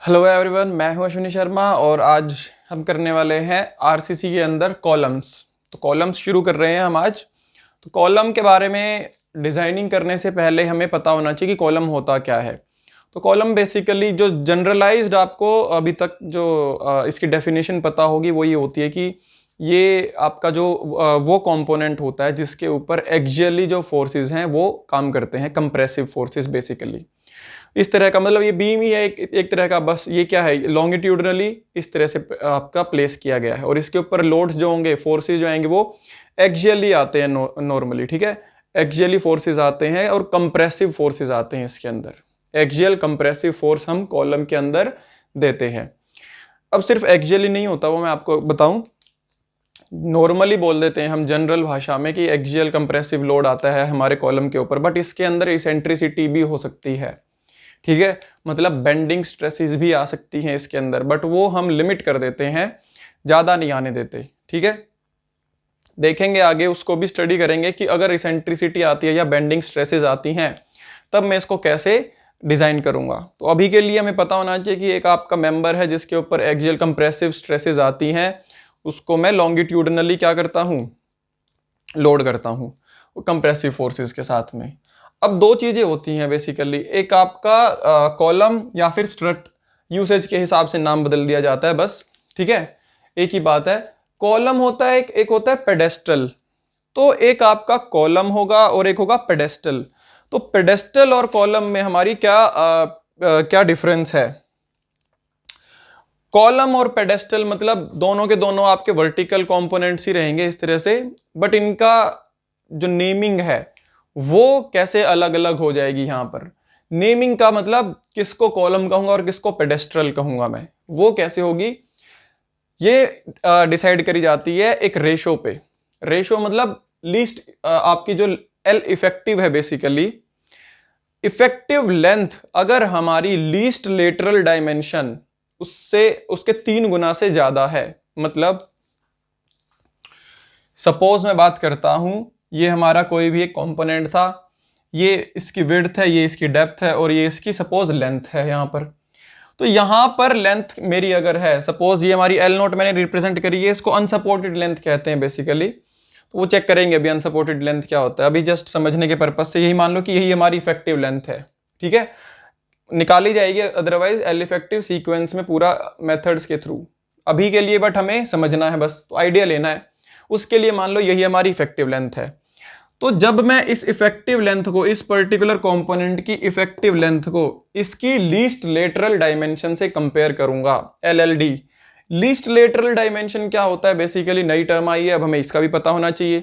Hello everyone, मैं हूं अश्विनी शर्मा और आज हम करने वाले हैं आरसीसी के अंदर कॉलम्स। तो कॉलम्स शुरू कर रहे हैं हम आज। तो कॉलम के बारे में डिज़ाइनिंग करने से पहले हमें पता होना चाहिए कि कॉलम होता क्या है। तो कॉलम बेसिकली जो जनरलाइज्ड आपको अभी तक जो इसकी डेफिनेशन पता होगी वो ये होती है कि ये आपका जो वो कंपोनेंट होता है जिसके ऊपर एक्सियली जो फोर्सेस हैं वो काम करते हैं, कंप्रेसिव फोर्सेस बेसिकली। इस तरह का मतलब ये बीम ही है एक तरह का, बस ये क्या है लॉन्गिट्यूडनली इस तरह से आपका प्लेस किया गया है और इसके ऊपर लोड्स जो होंगे, फोर्सेस जो आएंगे वो एक्सियली आते हैं नॉर्मली। ठीक है, एक्सियली फोर्सेस आते हैं और कंप्रेसिव फोर्सेस आते हैं इसके अंदर। एक्सियल कंप्रेसिव फोर्स हम कॉलम के अंदर देते हैं। अब सिर्फ एक्सियली नहीं होता, वो मैं आपको बताऊं। नॉर्मली बोल देते हैं हम जनरल भाषा में कि एक्सियल कंप्रेसिव लोड आता है हमारे कॉलम के ऊपर, बट इसके अंदर इसेंट्रिसिटी भी हो सकती है। ठीक है, मतलब बेंडिंग स्ट्रेसेस भी आ सकती हैं इसके अंदर, बट वो हम लिमिट कर देते हैं, ज़्यादा नहीं आने देते। ठीक है, देखेंगे आगे, उसको भी स्टडी करेंगे कि अगर इसेंट्रिसिटी आती है या बेंडिंग स्ट्रेसेस आती हैं तब मैं इसको कैसे डिज़ाइन करूंगा। तो अभी के लिए हमें पता होना चाहिए कि एक आपका मेंबर है जिसके ऊपर एक्सियल कंप्रेसिव स्ट्रेसेस आती हैं, उसको मैं लॉन्गिट्यूडनली क्या करता हूँ, लोड करता हूँ कंप्रेसिव फोर्सेस के साथ में। अब दो चीज़ें होती हैं बेसिकली, एक आपका कॉलम या फिर स्ट्रट, यूसेज के हिसाब से नाम बदल दिया जाता है बस। ठीक है, एक ही बात है। कॉलम होता है एक होता है पेडेस्टल। तो एक आपका कॉलम होगा और एक होगा पेडेस्टल। तो पेडेस्टल और कॉलम में हमारी क्या डिफरेंस है। कॉलम और पेडेस्टल मतलब दोनों के दोनों आपके वर्टिकल कंपोनेंट्स ही रहेंगे इस तरह से, बट इनका जो नेमिंग है वो कैसे अलग अलग हो जाएगी। यहां पर नेमिंग का मतलब किसको कॉलम कहूंगा और किसको पेडेस्ट्रल कहूंगा मैं, वो कैसे होगी ये डिसाइड करी जाती है एक रेशो पे। रेशो मतलब लीस्ट आपकी जो एल इफेक्टिव है बेसिकली, इफेक्टिव लेंथ अगर हमारी लीस्ट लेटरल डायमेंशन उससे उसके 3 गुना से ज्यादा है, मतलब सपोज मैं बात करता हूं, ये हमारा कोई भी एक कंपोनेंट था, ये इसकी विड्थ है, ये इसकी डेप्थ है और ये इसकी सपोज लेंथ है यहां पर। तो यहां पर लेंथ मेरी अगर है, सपोज ये हमारी एल नोट मैंने रिप्रेजेंट करी है, इसको अनसपोर्टेड लेंथ कहते हैं बेसिकली। तो वो चेक करेंगे अभी अनसपोर्टेड लेंथ क्या होता है, अभी जस्ट समझने के पर्पज से यही मान लो कि यही हमारी इफेक्टिव लेंथ है। ठीक है, निकाली जाएगी अदरवाइज एल इफेक्टिव सीक्वेंस में पूरा मेथड्स के थ्रू। अभी के लिए बट हमें समझना है बस, तो आइडिया लेना है। उसके लिए मान लो यही हमारी इफेक्टिव लेंथ है। तो जब मैं इस इफेक्टिव लेंथ को, इस पर्टिकुलर कंपोनेंट की इफेक्टिव लेंथ को इसकी लीस्ट लेटरल डायमेंशन से कंपेयर करूंगा, LLD। लीस्ट लेटरल डायमेंशन क्या होता है बेसिकली, नई टर्म आई है, अब हमें इसका भी पता होना चाहिए।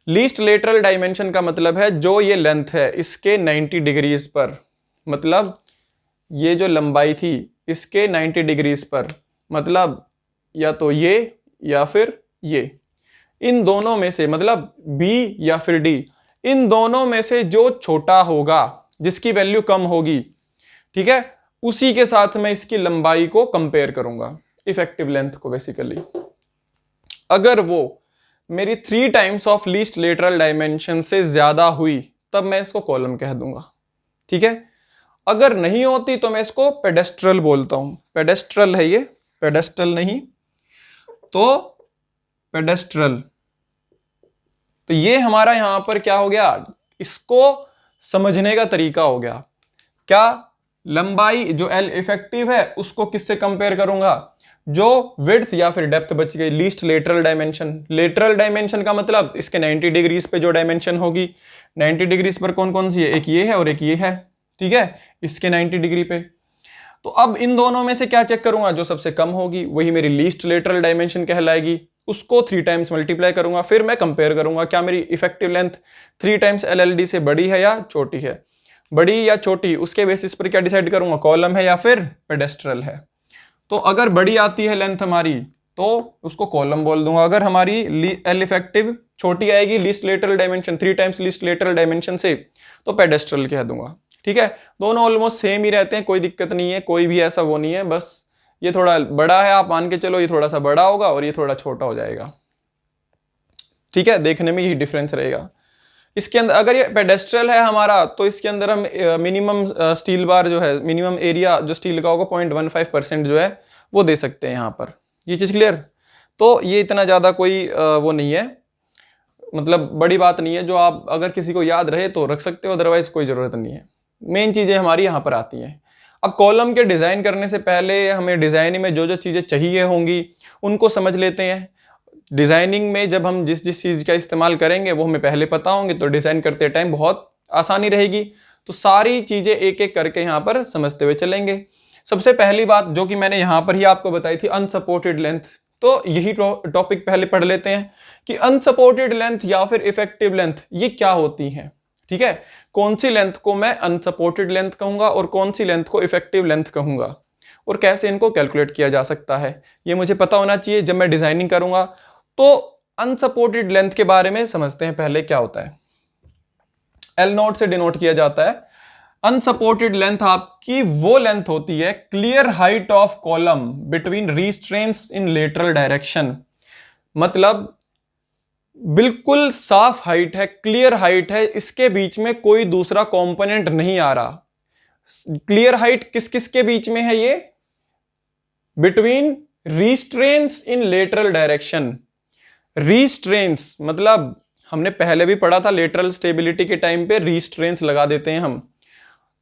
लीस्ट लेटरल डायमेंशन का मतलब है जो ये लेंथ है इसके 90 डिग्रीज पर, मतलब ये जो लंबाई थी इसके 90 डिग्रीज पर, मतलब या तो ये या फिर ये, इन दोनों में से, मतलब B या फिर D, इन दोनों में से जो छोटा होगा, जिसकी वैल्यू कम होगी, ठीक है, उसी के साथ मैं इसकी लंबाई को कंपेयर करूंगा, इफेक्टिव लेंथ को बेसिकली। अगर वो मेरी 3 times of least lateral dimension से ज्यादा हुई तब मैं इसको कॉलम कह दूंगा। ठीक है, अगर नहीं होती तो मैं इसको पेडेस्ट्रल बोलता हूं। पेडेस्ट्रल है ये, पेडेस्ट्रल नहीं तो पेडेस्ट्रल। तो ये हमारा यहां पर क्या हो गया, इसको समझने का तरीका हो गया। क्या लंबाई जो एल इफेक्टिव है उसको किससे कंपेयर करूंगा, जो विड्थ या फिर डेप्थ बच गई, least lateral dimension. Lateral dimension का मतलब इसके 90 डिग्रीज पे जो डायमेंशन होगी, 90 डिग्रीज पर कौन कौन सी है, एक ये है और एक ये है। ठीक है, इसके 90 डिग्री पे। तो अब इन दोनों में से क्या चेक करूंगा, जो सबसे कम होगी वही मेरी लीस्ट लेटरल डायमेंशन कहलाएगी, उसको 3 टाइम्स मल्टीप्लाई करूंगा, फिर मैं कंपेयर करूंगा क्या मेरी इफेक्टिव लेंथ 3 टाइम्स LLD से बड़ी है या छोटी है। बड़ी या छोटी, उसके बेसिस पर क्या डिसाइड करूंगा, कॉलम है या फिर पेडेस्ट्रल है। तो अगर बड़ी आती है लेंथ हमारी तो उसको कॉलम बोल दूंगा, अगर हमारी एल इफेक्टिव छोटी आएगी least lateral dimension 3 times least lateral dimension से, तो पेडेस्ट्रल कह दूंगा। ठीक है, दोनों ऑलमोस्ट सेम ही रहते हैं, कोई दिक्कत नहीं है, कोई भी ऐसा वो नहीं है, बस ये थोड़ा बड़ा है, आप मान के चलो ये थोड़ा सा बड़ा होगा और ये थोड़ा छोटा हो जाएगा। ठीक है, देखने में यही डिफरेंस रहेगा। इसके अंदर अगर ये पेडेस्ट्रल है हमारा तो इसके अंदर हम मिनिमम स्टील बार जो है, मिनिमम एरिया जो स्टील का होगा 0.15% जो है वो दे सकते हैं यहाँ पर। ये चीज़ क्लियर? तो ये इतना ज़्यादा कोई वो नहीं है, मतलब बड़ी बात नहीं है, जो आप अगर किसी को याद रहे तो रख सकते हो, अदरवाइज कोई ज़रूरत नहीं है। मेन चीज़ें हमारी यहाँ पर आती हैं। अब कॉलम के डिज़ाइन करने से पहले हमें डिज़ाइनिंग में जो जो चीज़ें चाहिए होंगी उनको समझ लेते हैं। डिज़ाइनिंग में जब हम जिस जिस चीज़ का इस्तेमाल करेंगे वो हमें पहले पता होंगे तो डिज़ाइन करते टाइम बहुत आसानी रहेगी। तो सारी चीज़ें एक एक करके यहाँ पर समझते हुए चलेंगे। सबसे पहली बात जो कि मैंने यहाँ पर ही आपको बताई थी, अनसपोर्टेड लेंथ। तो यही टॉपिक पहले पढ़ लेते हैं कि अनसपोर्टेड लेंथ या फिर इफेक्टिव लेंथ ये क्या होती हैं। ठीक है, कौन सी लेंथ को मैं अनसपोर्टेड लेंथ कहूंगा और कौन सी लेंथ को इफेक्टिव लेंथ कहूंगा, और कैसे इनको कैलकुलेट किया जा सकता है ये मुझे पता होना चाहिए जब मैं डिजाइनिंग करूंगा। तो अनसपोर्टेड लेंथ के बारे में समझते हैं पहले क्या होता है। एल नोट से डिनोट किया जाता है। अनसपोर्टेड लेंथ आपकी वो लेंथ होती है clear height of column between restraints in lateral direction. मतलब बिल्कुल साफ हाइट है, क्लियर हाइट है, इसके बीच में कोई दूसरा कंपोनेंट नहीं आ रहा। क्लियर हाइट किस किस के बीच में है? ये बिटवीन रिस्ट्रेंट्स इन लेटरल डायरेक्शन। रिस्ट्रेंट्स मतलब हमने पहले भी पढ़ा था, लेटरल स्टेबिलिटी के टाइम पे रिस्ट्रेंट्स लगा देते हैं हम।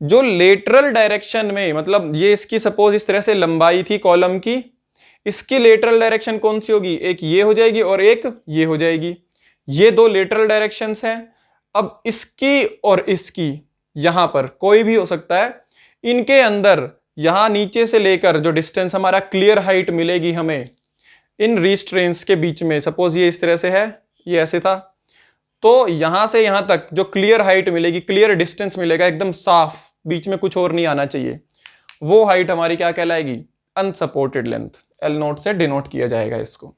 जो लेटरल डायरेक्शन में, मतलब ये इसकी सपोज इस तरह से लंबाई थी कॉलम की, इसकी लेटरल डायरेक्शन कौन सी होगी? एक ये हो जाएगी और एक ये हो जाएगी। ये दो लेटरल डायरेक्शंस हैं। अब इसकी और इसकी यहां पर कोई भी हो सकता है। इनके अंदर यहां नीचे से लेकर जो डिस्टेंस हमारा क्लियर हाइट मिलेगी हमें इन रिस्ट्रेंट्स के बीच में, सपोज ये इस तरह से है, ये ऐसे था, तो यहां से यहां तक जो क्लियर हाइट मिलेगी, क्लियर डिस्टेंस मिलेगा, एकदम साफ, बीच में कुछ और नहीं आना चाहिए, वो हाइट हमारी क्या कहलाएगी? Unsupported length. एल नोट से डिनोट किया जाएगा इसको।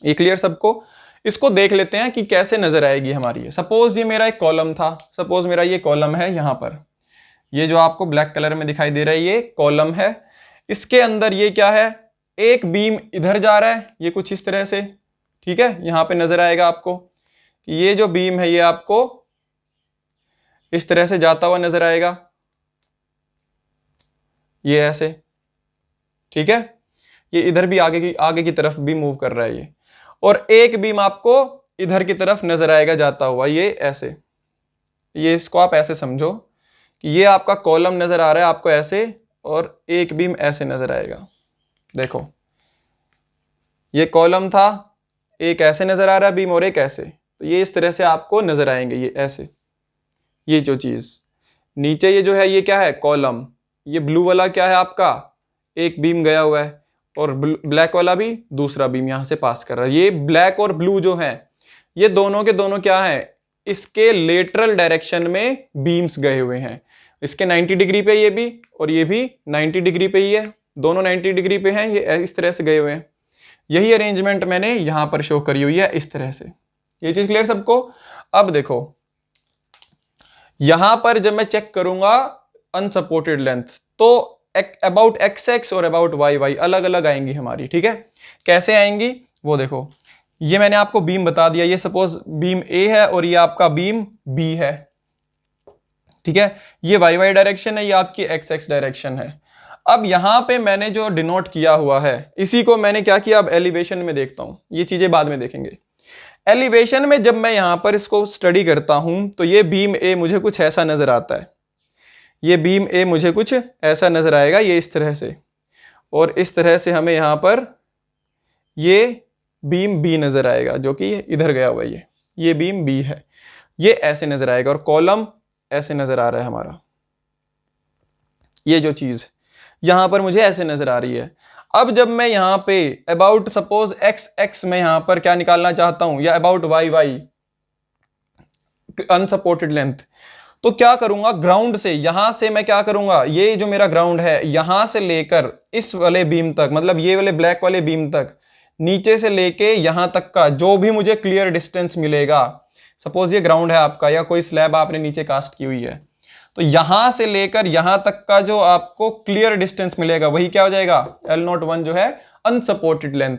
ये क्लियर सबको? इसको देख लेते हैं कि कैसे नजर आएगी हमारी। सपोज ये मेरा एक कॉलम था, सपोज मेरा ये कॉलम है यहां पर, ये जो आपको ब्लैक कलर में दिखाई दे रहा है ये कॉलम है। इसके अंदर ये क्या है? एक बीम इधर जा रहा है, ये कुछ इस तरह से, ठीक है, यहां पे नजर आएगा आपको कि ये जो बीम है ये आपको इस तरह से जाता हुआ नजर आएगा, ये ऐसे, ठीक है। ये इधर भी आगे की तरफ भी मूव कर रहा है ये, और एक बीम आपको इधर की तरफ नजर आएगा जाता हुआ, ये ऐसे। ये इसको आप ऐसे समझो कि ये आपका कॉलम नजर आ रहा है आपको ऐसे, और एक बीम ऐसे नजर आएगा। देखो ये कॉलम था, एक ऐसे नजर आ रहा है बीम और एक ऐसे, तो ये इस तरह से आपको नजर आएंगे, ये ऐसे। ये जो चीज नीचे ये जो है ये क्या है? कॉलम। ये ब्लू वाला क्या है आपका? एक बीम गया हुआ है, और ब्लैक वाला भी दूसरा बीम यहां से पास कर रहा है। ये ब्लैक और ब्लू जो है ये दोनों के दोनों क्या है? इसके लेटरल डायरेक्शन में बीम्स गए हुए हैं। इसके 90 डिग्री पे ये भी, और ये भी 90 डिग्री पे ही है, दोनों 90 डिग्री पे हैं, ये इस तरह से गए हुए हैं। यही अरेंजमेंट मैंने यहां पर शो करी हुई है इस तरह से। ये चीज क्लियर सबको? अब देखो यहां पर जब मैं चेक करूंगा अनसपोर्टेड लेंथ, तो अबाउट एक्स एक्स और अबाउट वाई वाई अलग अलग आएंगी हमारी, ठीक है। कैसे आएंगी वो देखो, ये मैंने आपको बीम बता दिया, ये सपोज बीम ए है और ये आपका बीम बी है, ठीक है। ये वाई वाई डायरेक्शन है, ये आपकी एक्स एक्स डायरेक्शन है। अब यहां पे मैंने जो डिनोट किया हुआ है इसी को मैंने क्या किया, अब एलिवेशन में देखता हूं, ये चीजें बाद में देखेंगे। एलिवेशन में जब मैं यहां पर इसको स्टडी करता हूं तो ये बीम ए मुझे कुछ ऐसा नजर आता है, ये बीम ए मुझे कुछ ऐसा नजर आएगा, ये इस तरह से, और इस तरह से हमें यहां पर ये बीम बी नजर आएगा जो कि इधर गया हुआ है, ये बीम बी है, ये ऐसे नजर आएगा, और कॉलम ऐसे नजर आ रहा है हमारा। ये जो चीज यहां पर मुझे ऐसे नजर आ रही है। अब जब मैं यहां पे अबाउट सपोज एक्स एक्स में यहां पर क्या निकालना चाहता हूं, या about Y Y unsupported length, तो क्या करूंगा? ग्राउंड से, यहां से मैं क्या करूंगा, ये जो मेरा ग्राउंड है यहां से लेकर इस वाले बीम तक, मतलब ये वाले ब्लैक वाले बीम तक, नीचे से लेके यहां तक का जो भी मुझे क्लियर डिस्टेंस मिलेगा, सपोज ये ग्राउंड है आपका, या कोई स्लैब आपने नीचे कास्ट की हुई है, तो यहां से लेकर यहां तक का जो आपको क्लियर डिस्टेंस मिलेगा वही क्या हो जाएगा? L01 जो है अनसपोर्टेड लेंथ।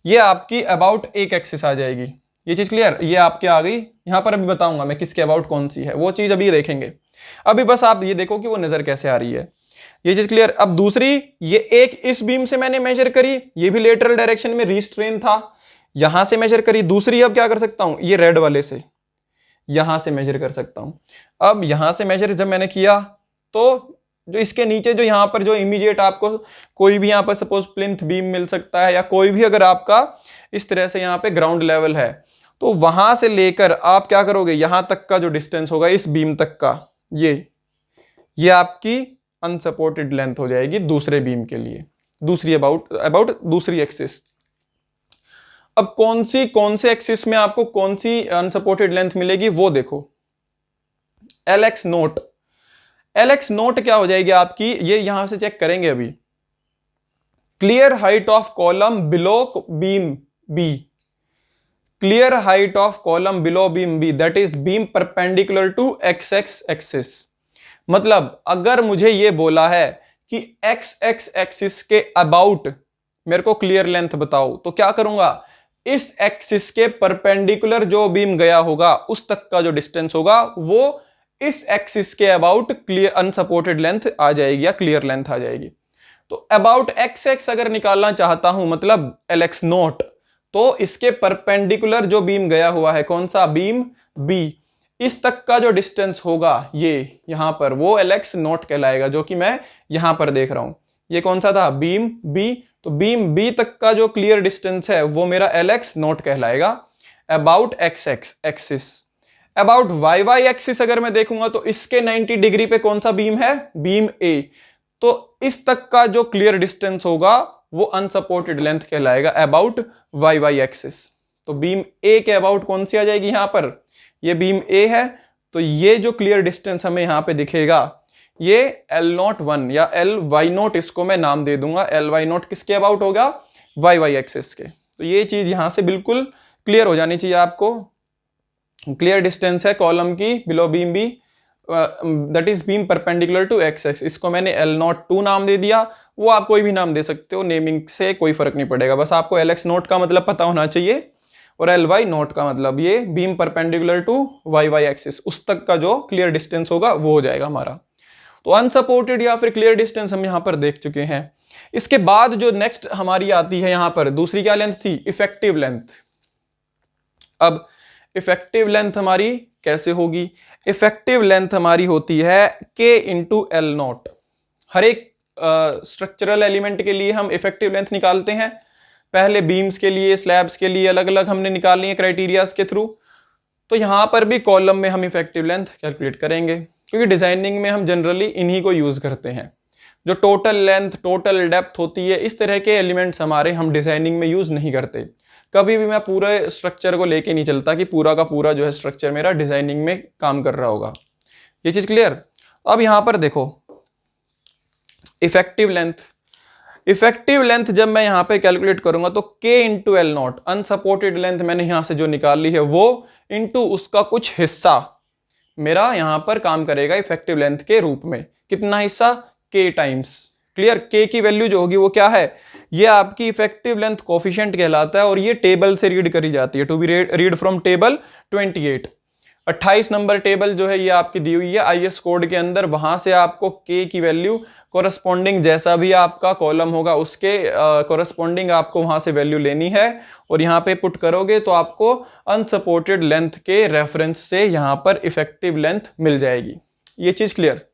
ये आपकी अबाउट एक एक्सिस आ जाएगी, ये चीज क्लियर, ये आपके आ गई। यहां पर अभी बताऊंगा मैं किसके अबाउट कौन सी है, वो चीज अभी देखेंगे। अभी बस आप ये देखो कि वो नजर कैसे आ रही है, ये चीज क्लियर। अब दूसरी, ये एक इस बीम से मैंने मेजर करी, ये भी लेटरल डायरेक्शन में रिस्ट्रेन था, यहां से मेजर करी। दूसरी अब क्या कर सकता हूं, ये रेड वाले से यहां से मेजर कर सकता हूं। अब यहां से मेजर जब मैंने किया तो जो इसके नीचे जो यहां पर जो इमीडिएट आपको कोई भी यहां पर सपोज प्लिंथ बीम मिल सकता है, या कोई भी अगर आपका इस तरह से यहां पे ग्राउंड लेवल है, तो वहां से लेकर आप क्या करोगे, यहां तक का जो डिस्टेंस होगा इस बीम तक का, ये आपकी अनसपोर्टेड लेंथ हो जाएगी दूसरे बीम के लिए, दूसरी अबाउट दूसरी एक्सिस। अब कौन से एक्सिस में आपको कौन सी अनसपोर्टेड लेंथ मिलेगी वो देखो, LX नोट। LX नोट क्या हो जाएगी आपकी, ये यहां से चेक करेंगे अभी। Clear height of column below beam B, clear height of column below beam B, that is beam perpendicular to XX axis. मतलब अगर मुझे ये बोला है कि XX एक्सिस के अबाउट मेरे को क्लियर लेंथ बताओ, तो क्या करूंगा, इस एक्सिस के परपेंडिकुलर जो बीम गया होगा उस तक का जो डिस्टेंस होगा वो इस एक्सिस के अबाउट क्लियर अनसपोर्टेड लेंथ आ जाएगी या क्लियर लेंथ आ जाएगी। तो अबाउट XX अगर निकालना चाहता हूं, मतलब LX नोट, तो इसके परपेंडिकुलर जो बीम गया हुआ है, कौन सा बीम बी, इस तक का जो डिस्टेंस होगा ये यहां पर, वो LX नोट कहलाएगा, जो कि मैं यहां पर देख रहा हूं। ये कौन सा था, बीम बी, तो बीम बी तक का जो क्लियर डिस्टेंस है वो मेरा LX नोट कहलाएगा about XX axis. About YY axis अगर मैं देखूंगा तो इसके 90 डिग्री पे कौन सा बीम है, बीम A, तो इस तक का जो क्लियर डिस्टेंस होगा वो अनसपोर्टेड लेंथ कहलाएगा अबाउट YY एक्सिस। तो बीम A के अबाउट कौन सी आ जाएगी, यहां पर ये बीम A है, तो ये जो क्लियर डिस्टेंस हमें यहां पे दिखेगा ये L01 या LY0, इसको मैं नाम दे दूंगा। LY0 किसके अबाउट होगा, YY एक्सिस के। तो ये चीज यहां से बिल्कुल क्लियर हो जानी चाहिए आपको। क्लियर डिस्टेंस है कॉलम की below beam B, that is beam perpendicular to XX, इसको मैंने L02 नाम दे दिया। वो आप कोई भी नाम दे सकते हो, नेमिंग से कोई फर्क नहीं पड़ेगा, बस आपको LX नोट का मतलब पता होना चाहिए और LY नोट का मतलब ये beam perpendicular to YY axis, उस तक का जो क्लियर डिस्टेंस होगा वो हो जाएगा हमारा। तो अनसपोर्टेड या फिर क्लियर डिस्टेंस हम यहां पर देख चुके हैं। इसके बाद जो नेक्स्ट हमारी आती है यहां पर दूसरी क्या लेंथ थी, इफेक्टिव लेंथ। अब इफेक्टिव लेंथ हमारी कैसे होगी, इफेक्टिव लेंथ हमारी होती है K इंटू L0। हर एक स्ट्रक्चरल एलिमेंट के लिए हम इफेक्टिव लेंथ निकालते हैं, पहले बीम्स के लिए, स्लैब्स के लिए अलग अलग हमने निकालनी है क्राइटेरियाज के थ्रू। तो यहां पर भी कॉलम में हम इफेक्टिव लेंथ कैलकुलेट करेंगे, क्योंकि डिजाइनिंग में हम जनरली इन्हीं को यूज करते हैं। जो टोटल लेंथ, टोटल डेप्थ होती है, इस तरह के एलिमेंट्स हमारे हम डिजाइनिंग में यूज नहीं करते। कभी भी मैं पूरे स्ट्रक्चर को लेके नहीं चलता कि पूरा का पूरा जो है स्ट्रक्चर मेरा डिजाइनिंग में काम कर रहा होगा। ये चीज क्लियर। अब यहां पर देखो इफेक्टिव लेंथ, इफेक्टिव लेंथ जब मैं यहां पे कैलकुलेट करूंगा तो K into L0, unsupported length मैंने यहां से जो निकाल ली है वो इंटू उसका कुछ हिस्सा मेरा यहां पर काम करेगा इफेक्टिव लेंथ के रूप में। कितना हिस्सा, K टाइम्स। क्लियर, K की वैल्यू जो होगी वो क्या है, ये आपकी इफेक्टिव लेंथ कोफिशिएंट कहलाता है और ये टेबल से रीड करी जाती है, to be read from table 28। 28 नंबर टेबल जो है ये आपकी दी हुई है IS कोड के अंदर, वहां से आपको K की वैल्यू कोरस्पॉन्डिंग जैसा भी आपका कॉलम होगा उसके कोरस्पॉन्डिंग आपको वहां से वैल्यू लेनी है और यहाँ पे पुट करोगे तो आपको अनसपोर्टेड लेंथ के रेफरेंस से यहाँ पर इफेक्टिव लेंथ मिल जाएगी। ये चीज क्लियर।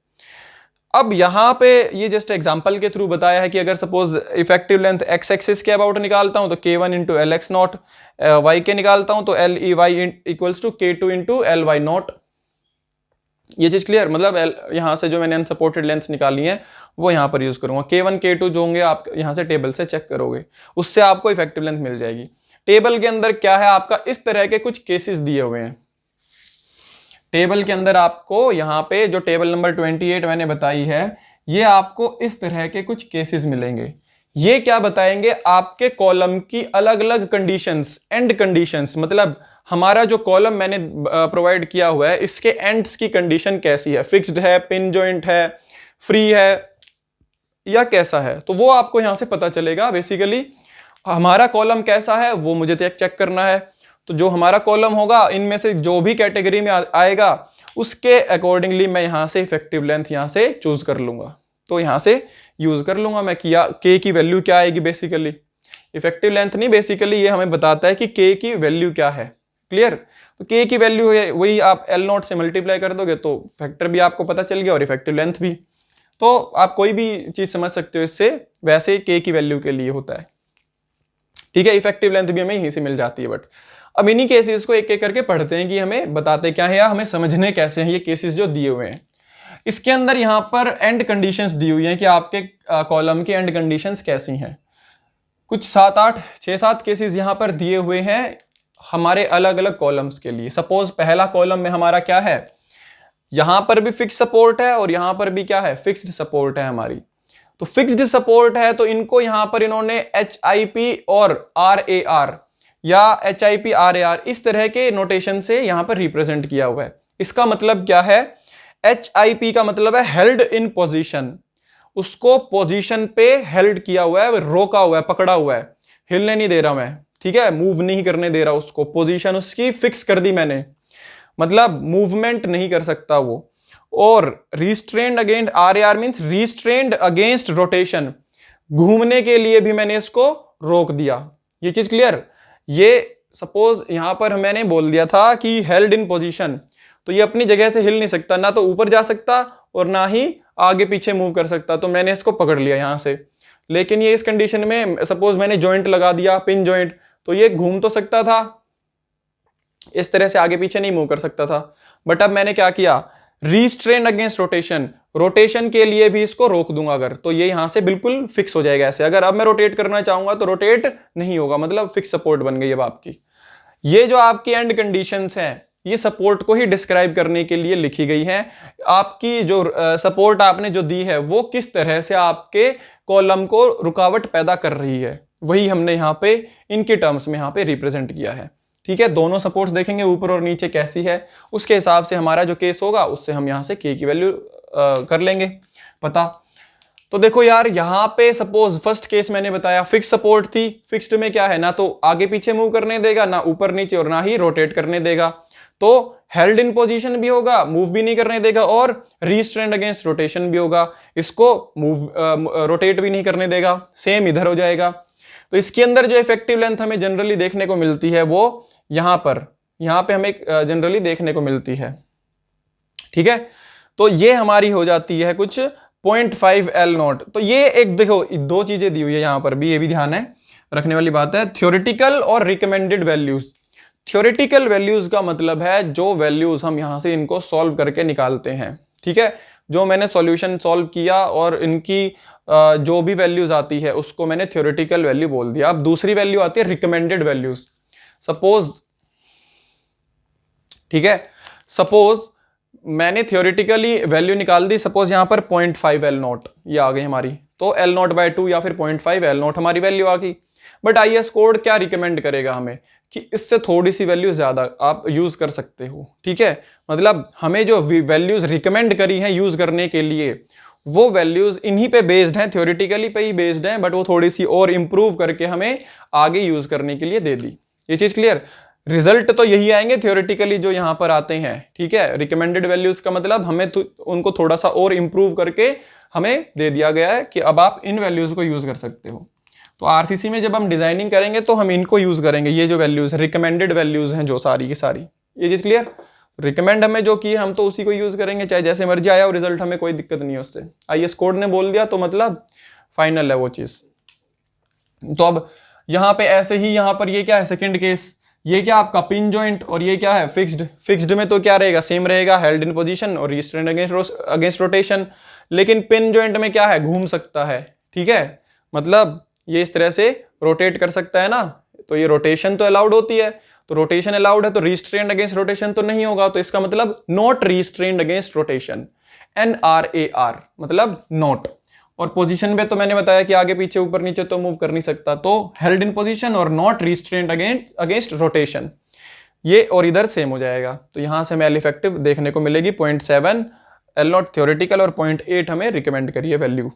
अब यहाँ पे ये जस्ट एग्जांपल के थ्रू बताया है कि अगर suppose effective length X axis के अबाउट निकालता हूं तो K1 into LX not, Y के निकालता हूं तो LEY equals to K2 into LY naught. ये चीज क्लियर, मतलब यहाँ से जो मैंने अनसपोर्टेड लेंथ निकाली है वो यहाँ पर यूज करूंगा। K1 K2 जो होंगे आप यहाँ से टेबल से चेक करोगे, उससे आपको इफेक्टिव लेंथ मिल जाएगी। टेबल के अंदर क्या है आपका, इस तरह के कुछ केसेस दिए हुए हैं टेबल के अंदर। आपको यहाँ पे जो टेबल नंबर 28 मैंने बताई है, ये आपको इस तरह के कुछ केसेस मिलेंगे। ये क्या बताएंगे, आपके कॉलम की अलग अलग कंडीशंस, एंड कंडीशंस, मतलब हमारा जो कॉलम मैंने प्रोवाइड किया हुआ है इसके एंड्स की कंडीशन कैसी है, फिक्स्ड है, पिन जॉइंट है, फ्री है या कैसा है, तो वो आपको यहां से पता चलेगा। बेसिकली हमारा कॉलम कैसा है वो मुझे चेक करना है, तो जो हमारा कॉलम होगा इनमें से जो भी कैटेगरी में आएगा उसके अकॉर्डिंगली मैं यहाँ से इफेक्टिव लेंथ यहाँ से चूज कर लूंगा। तो यहाँ से यूज कर लूंगा मैं किया के की वैल्यू क्या आएगी, बेसिकली इफेक्टिव लेंथ नहीं, बेसिकली ये हमें बताता है कि के की वैल्यू क्या है। क्लियर? तो के की वैल्यू है वही आप L0 से मल्टीप्लाई कर दोगे तो फैक्टर भी आपको पता चल गया और इफेक्टिव लेंथ भी। तो आप कोई भी चीज समझ सकते हो इससे, वैसे के की वैल्यू के लिए होता है। ठीक है, इफेक्टिव लेंथ भी हमें यहीं से मिल जाती है। बट अब इन्हीं केसेस को एक एक करके पढ़ते हैं कि हमें बताते क्या है या हमें समझने कैसे हैं ये केसेस जो दिए हुए हैं। इसके अंदर यहाँ पर एंड कंडीशंस दी हुई हैं कि आपके कॉलम की एंड कंडीशंस कैसी हैं। कुछ 7-8 6-7 केसेस यहाँ पर दिए हुए हैं हमारे अलग अलग कॉलम्स के लिए। सपोज पहला कॉलम में हमारा क्या है, यहां पर भी फिक्स सपोर्ट है और यहां पर भी क्या है, फिक्स्ड सपोर्ट है हमारी। तो फिक्स्ड सपोर्ट है तो इनको यहां पर इन्होंने HIP और RAR या HIP RAR इस तरह के नोटेशन से यहां पर रिप्रेजेंट किया हुआ है। इसका मतलब क्या है, HIP का मतलब है हेल्ड इन पोजीशन, उसको पोजीशन पे हेल्ड किया हुआ है, रोका हुआ है, पकड़ा हुआ है, हिलने नहीं दे रहा मैं। ठीक है, मूव नहीं करने दे रहा उसको, पोजीशन उसकी फिक्स कर दी मैंने, मतलब मूवमेंट नहीं कर सकता वो। और restrained against RAR means restrained against rotation, घूमने के लिए भी मैंने इसको रोक दिया। ये चीज क्लियर? ये सपोज यहां पर मैंने बोल दिया था कि हेल्ड इन पोजीशन, तो ये अपनी जगह से हिल नहीं सकता, ना तो ऊपर जा सकता और ना ही आगे पीछे मूव कर सकता, तो मैंने इसको पकड़ लिया यहां से। लेकिन ये इस कंडीशन में सपोज मैंने जॉइंट लगा दिया, पिन जॉइंट, तो ये घूम तो सकता था, इस तरह से आगे पीछे नहीं मूव कर सकता था। बट अब मैंने क्या किया, रिस्ट्रेन अगेंस्ट रोटेशन, रोटेशन के लिए भी इसको रोक दूंगा अगर, तो ये यहां से बिल्कुल फिक्स हो जाएगा ऐसे। अगर अब मैं रोटेट करना चाहूंगा तो रोटेट नहीं होगा, मतलब फिक्स सपोर्ट बन गई अब आपकी। ये जो आपकी एंड कंडीशंस हैं ये सपोर्ट को ही डिस्क्राइब करने के लिए लिखी गई है। आपकी जो सपोर्ट आपने जो दी है वो किस तरह से आपके कॉलम को रुकावट पैदा कर रही है, वही हमने यहाँ पे इनके टर्म्स में यहाँ पे रिप्रेजेंट किया है। ठीक है, दोनों सपोर्ट्स देखेंगे ऊपर और नीचे कैसी है, उसके हिसाब से हमारा जो केस होगा उससे हम यहाँ से के की वैल्यू कर लेंगे पता। तो देखो यार, यहाँ पे सपोज फर्स्ट केस मैंने बताया फिक्स सपोर्ट थी, फिक्स्ड में क्या है, ना तो आगे पीछे मूव करने देगा, ना ऊपर नीचे, और ना ही रोटेट करने देगा। तो हेल्ड इन पोजीशन भी होगा, मूव भी नहीं करने देगा, और रिस्ट्रेन्ड अगेंस्ट रोटेशन भी होगा, इसको मूव रोटेट भी नहीं करने देगा, सेम इधर हो जाएगा। तो इसके अंदर जो इफेक्टिव लेंथ हमें जनरली देखने को मिलती है वो यहाँ पे हमें जनरली देखने को मिलती है। ठीक है, तो ये हमारी हो जाती है कुछ 0.5 L0। तो ये एक देखो दो चीजें दी हुई है यहाँ पर भी, ये भी ध्यान है रखने वाली बात है, थ्योरेटिकल और रिकमेंडेड वैल्यूज। थ्योरेटिकल वैल्यूज का मतलब है जो वैल्यूज हम यहां से इनको सॉल्व करके निकालते हैं। ठीक है, जो मैंने सॉल्यूशन सॉल्व किया और इनकी जो भी वैल्यूज आती है उसको मैंने थ्योरेटिकल वैल्यू बोल दिया। अब दूसरी वैल्यू आती है रिकमेंडेड वैल्यूज। सपोज, ठीक है, सपोज मैंने थ्योरेटिकली वैल्यू निकाल दी, सपोज यहां पर 0.5 L0 ये आ गई हमारी, तो L0/2 या फिर 0.5 L0 हमारी वैल्यू आ गई। बट IS कोड क्या रिकमेंड करेगा हमें कि इससे थोड़ी सी वैल्यू ज्यादा आप यूज कर सकते हो। ठीक है, मतलब हमें जो वैल्यूज रिकमेंड करी हैं यूज करने के लिए वो वैल्यूज इन्हीं पे बेस्ड हैं, थ्योरेटिकली पे ही बेस्ड हैं, बट वो थोड़ी सी और इंप्रूव करके हमें आगे यूज करने के लिए दे दी। ये चीज क्लियर? रिजल्ट तो यही आएंगे थ्योरेटिकली जो यहां पर आते हैं। ठीक है, रिकमेंडेड वैल्यूज का मतलब हमें उनको थोड़ा सा और इंप्रूव करके हमें दे दिया गया है कि अब आप इन वैल्यूज को यूज कर सकते हो। तो आरसीसी में जब हम डिजाइनिंग करेंगे तो हम इनको यूज करेंगे, ये जो वैल्यूज रिकमेंडेड वैल्यूज हैं जो सारी की सारी। ये चीज क्लियर? रिकमेंड हमें जो की हम तो उसी को यूज करेंगे, चाहे जैसे मर्जी आया हो रिजल्ट, हमें कोई दिक्कत नहीं है उससे। IS कोड ने बोल दिया तो मतलब फाइनल है वो चीज। तो अब यहाँ पे ऐसे ही यहाँ पर ये क्या है, सेकेंड केस, ये क्या आपका पिन जॉइंट और ये क्या है फिक्स्ड। फिक्स्ड में तो क्या रहेगा, सेम रहेगा, हेल्ड इन पोजीशन और रिस्ट्रेन्ड अगेंस्ट रोटेशन। लेकिन पिन जॉइंट में क्या है, घूम सकता है। ठीक है, मतलब ये इस तरह से रोटेट कर सकता है ना, तो ये रोटेशन तो अलाउड होती है, तो रोटेशन अलाउड है, तो रिस्ट्रेन्ड अगेंस्ट रोटेशन तो नहीं होगा, तो इसका मतलब not restrained against rotation, NRAR मतलब नॉट। और पोजीशन पे तो मैंने बताया कि आगे पीछे ऊपर नीचे तो मूव कर नहीं सकता, तो हेल्ड इन पोजीशन और नॉट रिस्ट्रेन्ड अगेंस्ट रोटेशन, ये और इधर सेम हो जाएगा। तो यहां से हमें L इफेक्टिव देखने को मिलेगी 0.7 L0 थ्योरेटिकल और 0.8 हमें रिकमेंड करिए वैल्यू।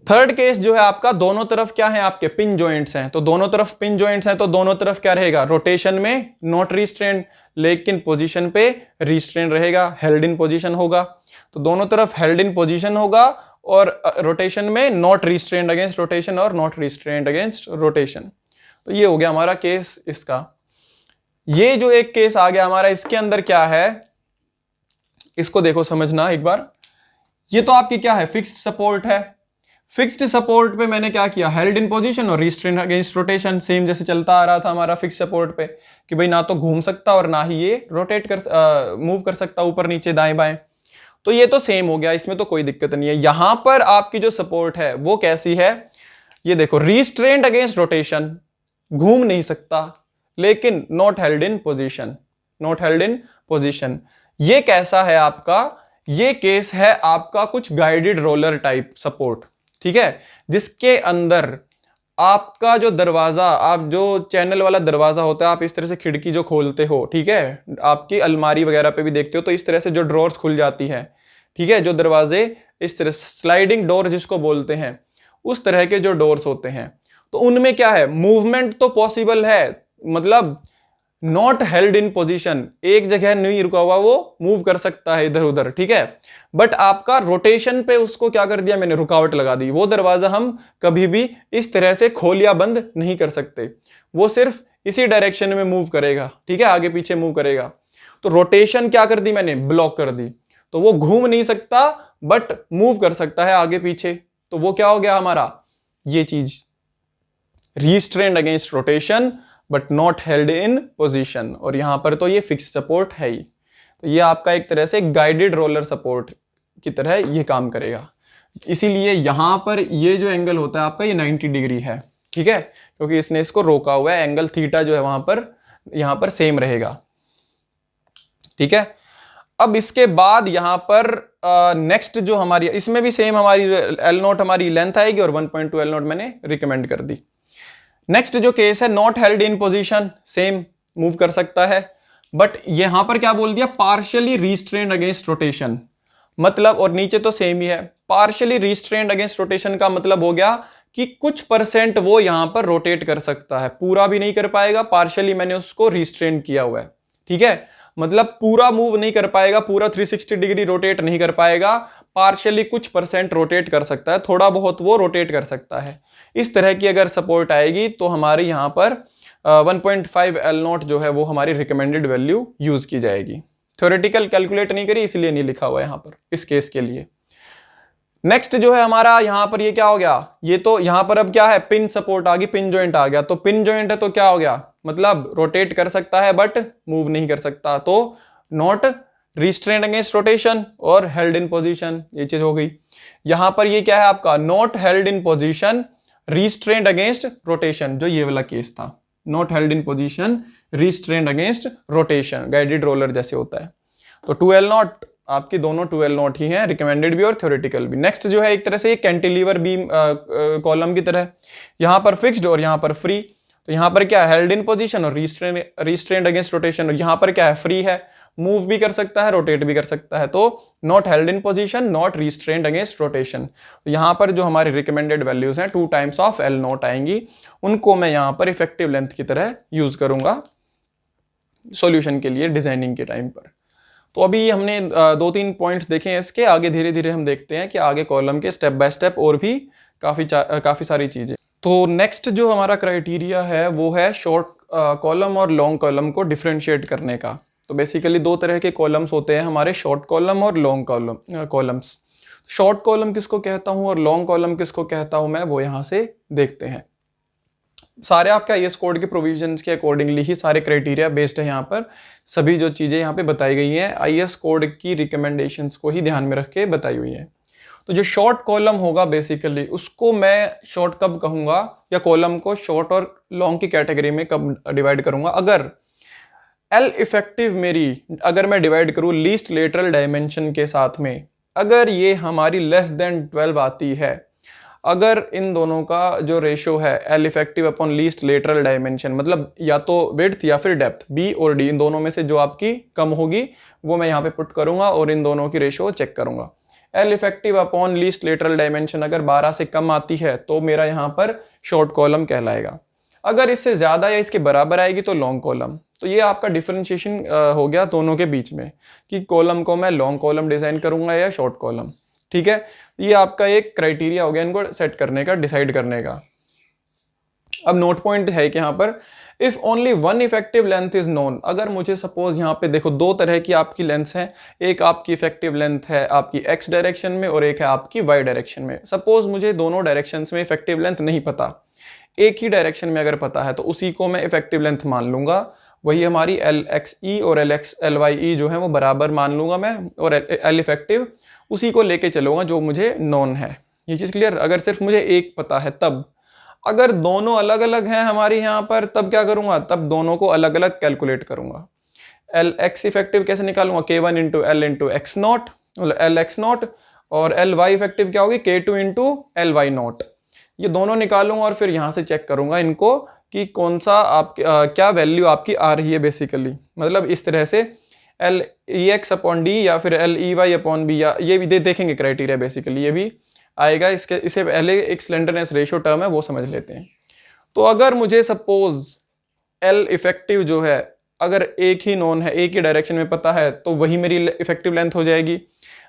थर्ड केस जो है आपका, दोनों तरफ क्या है आपके पिन जॉइंट्स हैं, तो दोनों तरफ पिन जॉइंट्स हैं तो दोनों तरफ क्या रहेगा, रोटेशन में नॉट रिस्ट्रेंड, लेकिन पोजीशन पे रिस्ट्रेंड रहेगा, हेल्ड इन पोजीशन होगा। तो दोनों तरफ हेल्ड इन पोजीशन होगा और रोटेशन में नॉट रिस्ट्रेंड अगेंस्ट रोटेशन और नॉट रिस्ट्रेंड अगेंस्ट रोटेशन। तो ये हो गया हमारा केस इसका। ये जो एक केस आ गया हमारा, इसके अंदर क्या है, इसको देखो समझना एक बार। ये तो आपकी क्या है, फिक्स्ड सपोर्ट है। फिक्स्ड सपोर्ट पे मैंने क्या किया, हेल्ड इन पोजीशन और रिस्ट्रेंट अगेंस्ट रोटेशन, सेम जैसे चलता आ रहा था हमारा फिक्स्ड सपोर्ट पे कि भाई ना तो घूम सकता और ना ही ये रोटेट कर मूव कर सकता ऊपर नीचे दाएं बाएं। तो ये तो सेम हो गया, इसमें तो कोई दिक्कत नहीं है। यहां पर आपकी जो सपोर्ट है वो कैसी है, ये देखो, रिस्ट्रेंट अगेंस्ट रोटेशन, घूम नहीं सकता लेकिन not held in position, not held in position. ये कैसा है आपका, ये केस है आपका कुछ गाइडेड रोलर टाइप सपोर्ट, ठीक है, जिसके अंदर आपका जो दरवाजा, आप जो चैनल वाला दरवाजा होता है, आप इस तरह से खिड़की जो खोलते हो, ठीक है, आपकी अलमारी वगैरह पे भी देखते हो तो इस तरह से जो ड्रॉर्स खुल जाती हैं, ठीक है, जो दरवाजे इस तरह स्लाइडिंग डोर जिसको बोलते हैं, उस तरह के जो डोर्स होते हैं, तो उनमें क्या है, मूवमेंट तो पॉसिबल है, मतलब नॉट हेल्ड इन पोजीशन, एक जगह नहीं रुका हुआ, वो मूव कर सकता है इधर उधर, ठीक है, बट आपका रोटेशन पे उसको क्या कर दिया मैंने, रुकावट लगा दी। वो दरवाजा हम कभी भी इस तरह से खोल या बंद नहीं कर सकते, वो सिर्फ इसी डायरेक्शन में मूव करेगा, ठीक है, आगे पीछे मूव करेगा। तो रोटेशन क्या कर दी मैंने, ब्लॉक कर दी, तो वो घूम नहीं सकता बट मूव कर सकता है आगे पीछे। तो वो क्या हो गया हमारा, ये चीज, restrained against rotation but not held in position. और यहां पर तो ये फिक्स सपोर्ट है ही, तो ये आपका एक तरह से गाइडेड रोलर सपोर्ट की तरह ये काम करेगा। इसीलिए यहां पर ये जो एंगल होता है आपका, ये 90 डिग्री है, ठीक है, क्योंकि इसने इसको रोका हुआ है, एंगल थीटा जो है वहां पर यहां पर सेम रहेगा, ठीक है। अब इसके बाद यहां पर नेक्स्ट जो हमारी, इसमें भी सेम हमारी एल नोट हमारी लेंथ आएगी और 1.2 एल नोट मैंने रिकमेंड कर दी। नेक्स्ट जो केस है, not held in position, same move कर सकता है, बट यहां पर क्या बोल दिया, पार्शियली रिस्ट्रेंड अगेंस्ट रोटेशन, मतलब, और नीचे तो सेम ही है, पार्शियली रिस्ट्रेंड अगेंस्ट रोटेशन का मतलब हो गया कि कुछ परसेंट वो यहां पर रोटेट कर सकता है, पूरा भी नहीं कर पाएगा, पार्शियली मैंने उसको रिस्ट्रेंड किया हुआ है, ठीक है, मतलब पूरा मूव नहीं कर पाएगा, पूरा 360 डिग्री रोटेट नहीं कर पाएगा, पार्शियली कुछ परसेंट रोटेट कर सकता है, थोड़ा बहुत वो रोटेट कर सकता है। इस तरह की अगर सपोर्ट आएगी तो हमारे यहां पर 1.5 एल नॉट जो है वो हमारी रिकमेंडेड वैल्यू यूज की जाएगी। थ्योरेटिकल कैलकुलेट नहीं करी इसलिए नहीं लिखा हुआ है यहां पर इस केस के लिए। नेक्स्ट जो है हमारा यहां पर, ये क्या हो गया, ये तो यहां पर अब क्या है, पिन सपोर्ट आ गई, पिन जॉइंट आ गया, तो पिन जॉइंट है तो क्या हो गया, मतलब रोटेट कर सकता है बट मूव नहीं कर सकता, तो नॉट रिस्ट्रेंड अगेंस्ट रोटेशन और हेल्ड इन पोजीशन, ये चीज हो गई। यहां पर ये क्या है आपका, not held in position, restrained against rotation, जो ये वाला केस था, not held in position, restrained against rotation, guided roller जैसे होता है। तो 2L नॉट आपकी दोनों 2L नॉट ही हैं, रिकमेंडेड भी और थ्योरेटिकल भी। नेक्स्ट जो है एक तरह से ये कैंटिलीवर बीम कॉलम की तरह, यहां पर फिक्स्ड और यहां पर फ्री, तो यहां पर क्या है, हेल्ड इन पोजीशन और रिस्ट्रेंड अगेंस्ट रोटेशन, और यहां पर क्या है, फ्री है, मूव भी कर सकता है, रोटेट भी कर सकता है, तो not held in position, not restrained against rotation. तो यहां पर जो हमारी रिकमेंडेड वैल्यूज हैं 2 टाइम्स ऑफ एल नॉट आएंगी, उनको मैं यहां पर इफेक्टिव लेंथ की तरह यूज करूंगा सॉल्यूशन के लिए डिजाइनिंग के टाइम पर। तो अभी हमने 2-3 पॉइंट्स देखे हैं इसके, आगे धीरे धीरे हम देखते हैं कि आगे कॉलम के स्टेप बाय स्टेप और भी काफी सारी चीजें। तो नेक्स्ट जो हमारा क्राइटेरिया है वो है शॉर्ट कॉलम और लॉन्ग कॉलम को डिफरेंशिएट करने का। तो बेसिकली 2 तरह के कॉलम्स होते हैं हमारे, शॉर्ट कॉलम और लॉन्ग कॉलम्स। शॉर्ट कॉलम किसको कहता हूं और लॉन्ग कॉलम किसको कहता हूं मैं, वो यहां से देखते हैं। सारे आपके आईएस कोड के प्रोविजंस के अकॉर्डिंगली ही सारे क्राइटेरिया बेस्ड है, यहाँ पर सभी जो चीज़ें यहाँ पे बताई गई हैं आईएस कोड की रिकमेंडेशंस को ही ध्यान में रख के बताई हुई हैं। तो जो शॉर्ट कॉलम होगा बेसिकली उसको मैं शॉर्ट कब कहूँगा, या कॉलम को शॉर्ट और लॉन्ग की कैटेगरी में कब डिवाइड करूँगा, अगर एल इफेक्टिव मेरी, अगर मैं डिवाइड करूँ लीस्ट लेटरल डायमेंशन के साथ में, अगर ये हमारी लेस देन 12 आती है, अगर इन दोनों का जो रेशो है L effective upon least lateral dimension, मतलब या तो विड्थ या फिर डेप्थ, बी और डी, इन दोनों में से जो आपकी कम होगी वो मैं यहाँ पे पुट करूंगा और इन दोनों की रेशो चेक करूंगा। L effective upon least lateral dimension अगर 12 से कम आती है तो मेरा यहाँ पर शॉर्ट कॉलम कहलाएगा। अगर इससे ज़्यादा या इसके बराबर आएगी तो लॉन्ग कॉलम। तो ये आपका डिफरेंशिएशन हो गया दोनों के बीच में कि कॉलम को मैं लॉन्ग कॉलम डिज़ाइन करूँगा या शॉर्ट कॉलम। ठीक है, ये आपका एक क्राइटेरिया हो गया इनको सेट करने का, डिसाइड करने का। अब नोट पॉइंट है कि यहाँ पर if only one effective length is known, अगर मुझे सपोज यहाँ पे देखो दो तरह की आपकी लेंथ है, एक आपकी इफेक्टिव लेंथ है आपकी एक्स डायरेक्शन में और एक है आपकी वाई डायरेक्शन में। सपोज मुझे दोनों डायरेक्शन में इफेक्टिव लेंथ नहीं पता, एक ही डायरेक्शन में अगर पता है तो उसी को मैं इफेक्टिव लेंथ मान लूंगा, वही हमारी एल एक्स ई और एल वाई ई जो है वो बराबर मान लूंगा मैं, और एल इफेक्टिव उसी को लेके चलूंगा जो मुझे नॉन है। ये चीज़ क्लियर? अगर सिर्फ मुझे एक पता है तब, अगर दोनों अलग अलग हैं हमारी यहाँ पर तब क्या करूँगा, तब दोनों को अलग अलग कैलकुलेट करूँगा। एल एक्स इफेक्टिव कैसे निकालूंगा, K1 into L into x not, L x not, और एल वाई इफेक्टिव क्या होगी K2 into L why not. ये दोनों निकालूंगा और फिर यहाँ से चेक करूँगा इनको कि कौन सा आप क्या वैल्यू आपकी आ रही है बेसिकली। मतलब इस तरह से एल ई एक्स अपॉन डी या फिर L E Y upon B, या ये भी देखेंगे क्राइटेरिया बेसिकली, ये भी आएगा। इसे पहले एक स्लेंडरनेस रेशियो टर्म है वो समझ लेते हैं। तो अगर मुझे सपोज एल इफेक्टिव जो है अगर एक ही नोन है, एक ही डायरेक्शन में पता है तो वही मेरी इफेक्टिव लेंथ हो जाएगी।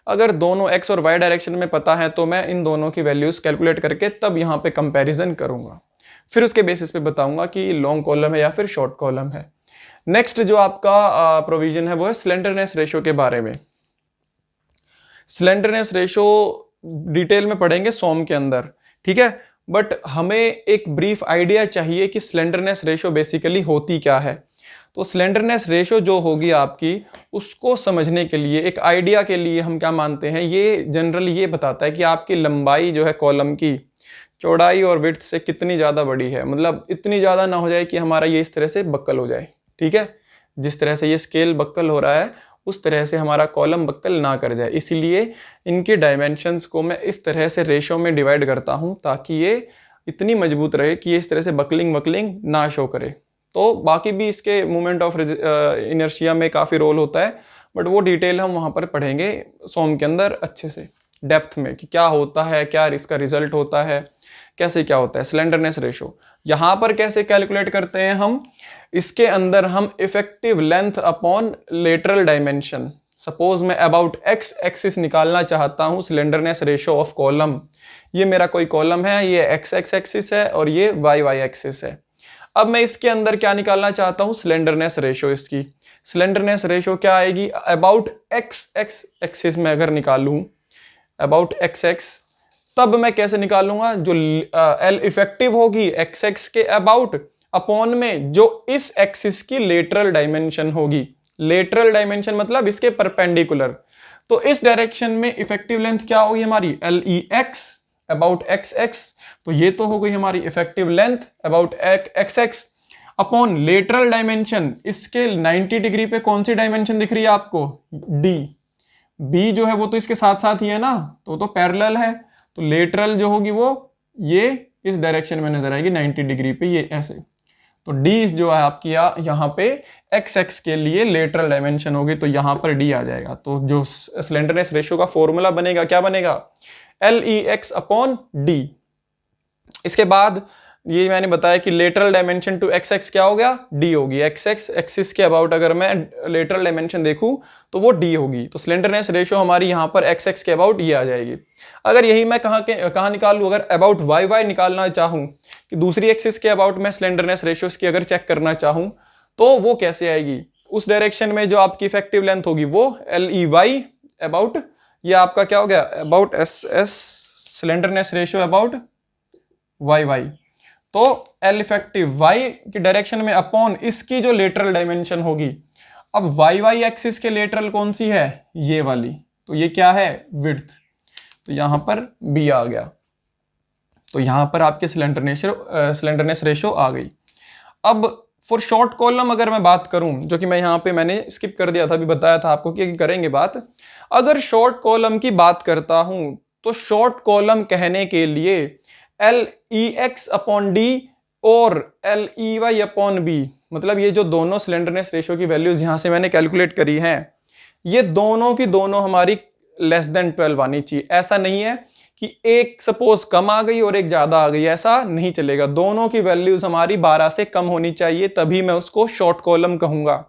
अगर दोनों एक्स और वाई डायरेक्शन में पता है तो मैं इन दोनों की वैल्यूज कैलकुलेट करके तब यहाँ पे कंपैरिजन करूँगा, फिर उसके बेसिस पे बताऊँगा कि लॉन्ग कॉलम है या फिर शॉर्ट कॉलम है। नेक्स्ट जो आपका प्रोविजन है वो है स्लेंडरनेस रेशियो के बारे में। स्लेंडरनेस रेशियो डिटेल में पढ़ेंगे सॉम के अंदर, ठीक है, बट हमें एक ब्रीफ आइडिया चाहिए कि स्लेंडरनेस रेशियो बेसिकली होती क्या है। तो स्लेंडरनेस रेशियो जो होगी आपकी, उसको समझने के लिए एक आइडिया के लिए हम क्या मानते हैं, ये जनरली ये बताता है कि आपकी लंबाई जो है कॉलम की चौड़ाई और विड्थ से कितनी ज़्यादा बड़ी है। मतलब इतनी ज़्यादा ना हो जाए कि हमारा ये इस तरह से बक्कल हो जाए, ठीक है, जिस तरह से ये स्केल बक्कल हो रहा है उस तरह से हमारा कॉलम बक्कल ना कर जाए। इसीलिए इनके डायमेंशंस को मैं इस तरह से रेशो में डिवाइड करता हूँ ताकि ये इतनी मजबूत रहे कि ये इस तरह से बकलिंग ना शो करे। तो बाकी भी इसके मोमेंट ऑफ इनर्शिया में काफ़ी रोल होता है, बट वो डिटेल हम वहाँ पर पढ़ेंगे सॉम के अंदर अच्छे से डेप्थ में कि क्या होता है, क्या इसका रिजल्ट होता है, कैसे क्या होता है स्लेंडरनेस रेशो। यहाँ पर कैसे कैलकुलेट करते हैं हम, इसके अंदर हम effective length upon lateral dimension, suppose मैं अबाउट एक्स एक्सिस निकालना चाहता हूँ स्लेंडरनेस रेशो ऑफ कॉलम। ये मेरा कोई कॉलम है, ये एक्स एक्स एक्सिस है और ये वाई वाई एक्सिस है। अब मैं इसके अंदर क्या निकालना चाहता हूँ, स्लेंडरनेस रेशो। इसकी स्लेंडरनेस रेशो क्या आएगी, अबाउट एक्स एक्स एक्सिस में अगर निकालूँ अबाउट एक्स एक्स, तब मैं कैसे निकालूंगा, जो एल इफेक्टिव होगी एक्स एक्स के अबाउट अपॉन में जो इस एक्सिस की लेटरल डायमेंशन होगी। लेटरल डायमेंशन मतलब इसके परपेंडिकुलर। तो इस डायरेक्शन में इफेक्टिव लेंथ क्या होगी हमारी, L E x about X x. तो ये तो हो गई हमारी effective length about X x upon lateral dimension. इसके 90 डिग्री पे कौन सी डायमेंशन दिख रही है आपको, डी। बी जो है वो तो इसके साथ साथ ही है ना, तो पैरेलल है। तो लेटरल जो होगी वो ये इस डायरेक्शन में नजर आएगी 90 डिग्री पे, ये ऐसे। तो डी जो है आपकी यहाँ पे एक्स एक्स के लिए लेटरल डायमेंशन होगी, तो यहाँ पर डी आ जाएगा। तो जो स्लेंडरनेस रेशियो का फॉर्मूला बनेगा क्या बनेगा, एल ई एक्स अपॉन डी। इसके बाद ये मैंने बताया कि lateral dimension to X X क्या हो गया, डी होगी। एक्स एक्स एक्सिस के अबाउट अगर मैं लेटरल डायमेंशन देखूं तो वो डी होगी। तो स्लेंडरनेस रेशियो हमारी यहाँ पर एक्स एक्स के अबाउट ये आ जाएगी। अगर यही मैं कहाँ निकालूँ, अगर अबाउट वाई वाई निकालना चाहूँ कि दूसरी एक्सिस के अबाउट मैं स्लेंडरनेस रेशियोज की अगर चेक करना चाहूँ तो वो कैसे आएगी, उस डायरेक्शन में जो आपकी इफेक्टिव लेंथ होगी वो एल ई वाई अबाउट, ये आपका क्या हो गया about S S slenderness ratio about Y Y. तो एल इफेक्टिव वाई की डायरेक्शन में अपॉन इसकी जो लेटरल डायमेंशन होगी। अब वाई वाई एक्सिस के लेटरल कौन सी है, ये वाली, तो ये क्या है विड्थ, तो यहां पर बी आ गया। तो यहां पर आपके स्लेंडरनेस रेशियो आ गई। अब फॉर शॉर्ट कॉलम अगर मैं बात करूं, जो कि मैं यहां पे मैंने स्किप कर दिया था, अभी बताया था आपको कि करेंगे बात। अगर शॉर्ट कॉलम की बात करता हूं तो शॉर्ट कॉलम कहने के लिए एल ई एक्स अपॉन डी और L E Y upon b, मतलब ये जो दोनों स्लेंडरनेस रेशियो की वैल्यूज यहां से मैंने कैलकुलेट करी हैं, ये दोनों की दोनों हमारी लेस देन 12 आनी चाहिए। ऐसा नहीं है कि एक सपोज कम आ गई और एक ज्यादा आ गई, ऐसा नहीं चलेगा। दोनों की वैल्यूज हमारी 12 से कम होनी चाहिए, तभी मैं उसको शॉर्ट कॉलम कहूंगा।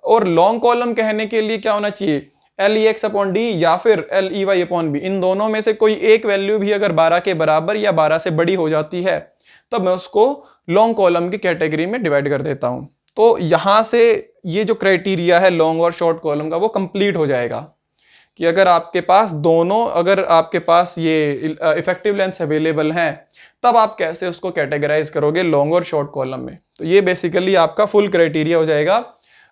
और लॉन्ग कॉलम कहने के लिए क्या होना चाहिए, LEX/D या फिर LEY/B, इन दोनों में से कोई एक वैल्यू भी अगर 12 के बराबर या 12 से बड़ी हो जाती है तब मैं उसको लॉन्ग कॉलम की कैटेगरी में डिवाइड कर देता हूं। तो यहां से ये जो क्राइटेरिया है लॉन्ग और शॉर्ट कॉलम का वो कंप्लीट हो जाएगा कि अगर आपके पास दोनों, अगर आपके पास ये इफेक्टिव लेंथ अवेलेबल हैं तब आप कैसे उसको कैटेगराइज करोगे लॉन्ग और शॉर्ट कॉलम में। तो ये बेसिकली आपका फुल क्राइटेरिया हो जाएगा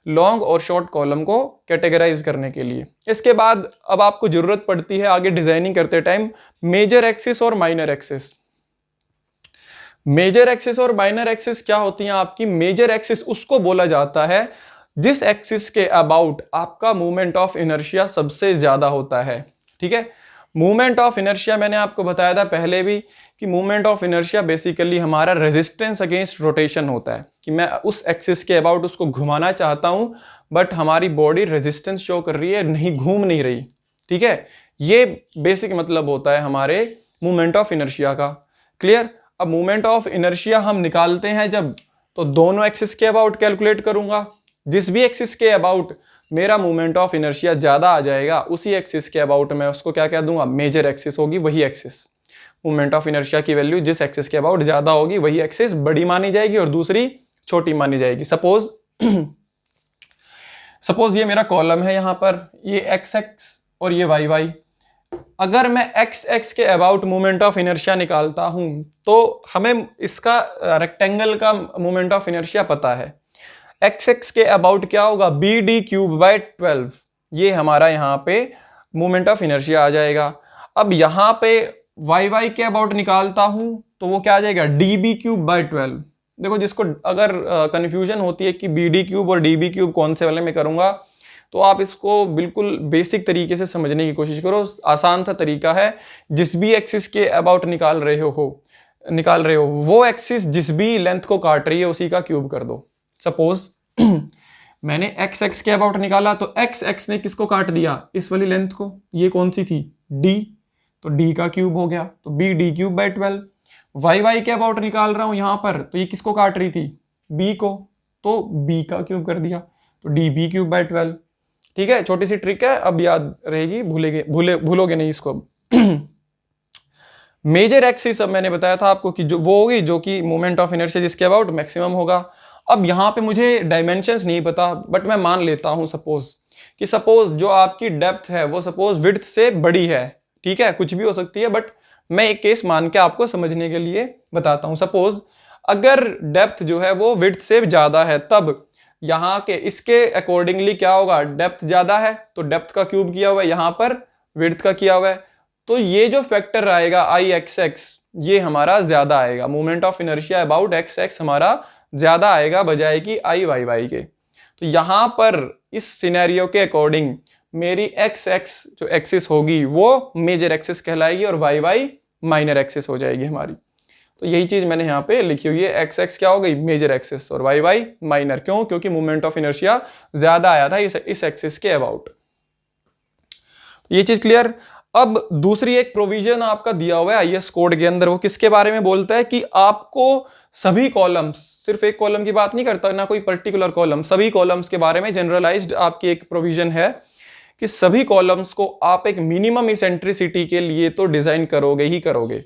लॉन्ग और शॉर्ट कॉलम को कैटेगराइज करने के लिए। इसके बाद अब आपको जरूरत पड़ती है आगे डिजाइनिंग करते टाइम मेजर एक्सिस और माइनर एक्सिस। मेजर एक्सिस और माइनर एक्सिस क्या होती हैं आपकी? मेजर एक्सिस उसको बोला जाता है जिस एक्सिस के अबाउट आपका मूवमेंट ऑफ इनर्शिया सबसे ज्यादा होता है। ठीक है, मूवमेंट ऑफ इनर्शिया मैंने आपको बताया था पहले भी कि मूवमेंट ऑफ इनर्शिया बेसिकली हमारा रेजिस्टेंस अगेंस्ट रोटेशन होता है, कि मैं उस एक्सिस के अबाउट उसको घुमाना चाहता हूं बट हमारी बॉडी रेजिस्टेंस शो कर रही है, नहीं घूम नहीं रही। ठीक है, ये बेसिक मतलब होता है हमारे मूवमेंट ऑफ इनर्शिया का। क्लियर? अब मूवमेंट ऑफ इनर्शिया हम निकालते हैं जब, तो दोनों एक्सिस के अबाउट कैलकुलेट करूंगा। जिस भी एक्सिस के अबाउट मेरा मूवमेंट ऑफ इनर्शिया ज्यादा आ जाएगा उसी एक्सिस के अबाउट मैं उसको क्या कह दूंगा, मेजर एक्सिस होगी वही एक्सिस। मूवमेंट ऑफ इनर्शिया की वैल्यू जिस एक्सिस के अबाउट ज्यादा होगी वही एक्सिस बड़ी मानी जाएगी और दूसरी छोटी मानी जाएगी। सपोज ये मेरा कॉलम है, यहां पर ये एक्स एक्स और ये वाई वाई। अगर मैं एक्स एक्स के अबाउट मूवमेंट ऑफ इनर्शिया निकालता हूं तो हमें इसका रेक्टेंगल का मूवमेंट ऑफ इनर्शिया पता है। एक्स एक्स के अबाउट क्या होगा, BD³/12, ये हमारा यहाँ पे मूवमेंट ऑफ इनर्शिया आ जाएगा। अब यहाँ पे वाई वाई के अबाउट निकालता हूं तो वो क्या आ जाएगा, DB³/12। देखो, जिसको अगर कंफ्यूजन होती है कि BD³ और DB³ कौन से वाले में करूंगा, तो आप इसको बिल्कुल बेसिक तरीके से समझने की कोशिश करो। आसान सा तरीका है, जिस भी एक्सिस के अबाउट निकाल रहे हो वो एक्सिस जिस भी लेंथ को काट रही है उसी का क्यूब कर दो। सपोज मैंने एक्स एक्स के अबाउट निकाला तो एक्स एक्स ने किसको काट दिया, इस वाली लेंथ को। ये कौन सी थी, D, तो D का क्यूब हो गया, तो BD³/12। वाई वाई के अबाउट निकाल रहा हूं यहां पर, तो ये किसको काट रही थी, B को, तो B का क्यूब कर दिया, तो DB³/12। ठीक है, छोटी सी ट्रिक है, अब याद रहेगी, भूलोगे नहीं इसको। मेजर एक्सिस अब मैंने बताया था आपको कि जो वो होगी जो कि मूवमेंट ऑफ इनर्शिया जिसके अबाउट मैक्सिमम होगा। अब यहां पे मुझे डायमेंशंस नहीं पता, बट मैं मान लेता हूं सपोज जो आपकी डेप्थ है वो सपोज विड्थ से बड़ी है। ठीक है, कुछ भी हो सकती है, बट मैं एक केस मान के आपको समझने के लिए बताता हूं। सपोज अगर डेप्थ जो है वो विड्थ से ज्यादा है, तब यहाँ के इसके अकॉर्डिंगली क्या होगा, डेप्थ ज्यादा है तो डेप्थ का क्यूब किया हुआ है, यहाँ पर विड्थ का किया हुआ है, तो ये जो फैक्टर आएगा IXX ये हमारा ज्यादा आएगा। Movement of inertia about XX हमारा ज्यादा आएगा बजाय कि IYY के। तो यहां पर इस सिनेरियो के अकॉर्डिंग मेरी XX जो एक्सिस होगी वो मेजर एक्सिस कहलाएगी और YY माइनर एक्सिस हो जाएगी हमारी। तो यही चीज मैंने यहाँ पे लिखी हुई है, XX क्या हो गई, मेजर एक्सिस, और YY माइनर। क्यों? क्योंकि मूवमेंट ऑफ इनर्शिया ज्यादा आया था इस एक्सिस के अबाउट। ये चीज क्लियर। अब दूसरी एक प्रोविजन आपका दिया हुआ है IS कोड के अंदर, वो किसके बारे में बोलता है कि आपको सभी कॉलम्स, सिर्फ एक कॉलम की बात नहीं करता, ना कोई पर्टिकुलर कॉलम, सभी कॉलम्स के बारे में जनरलाइज्ड आपकी एक प्रोविजन है कि सभी कॉलम्स को आप एक मिनिमम इसेंट्रिसिटी के लिए तो डिजाइन करोगे ही करोगे।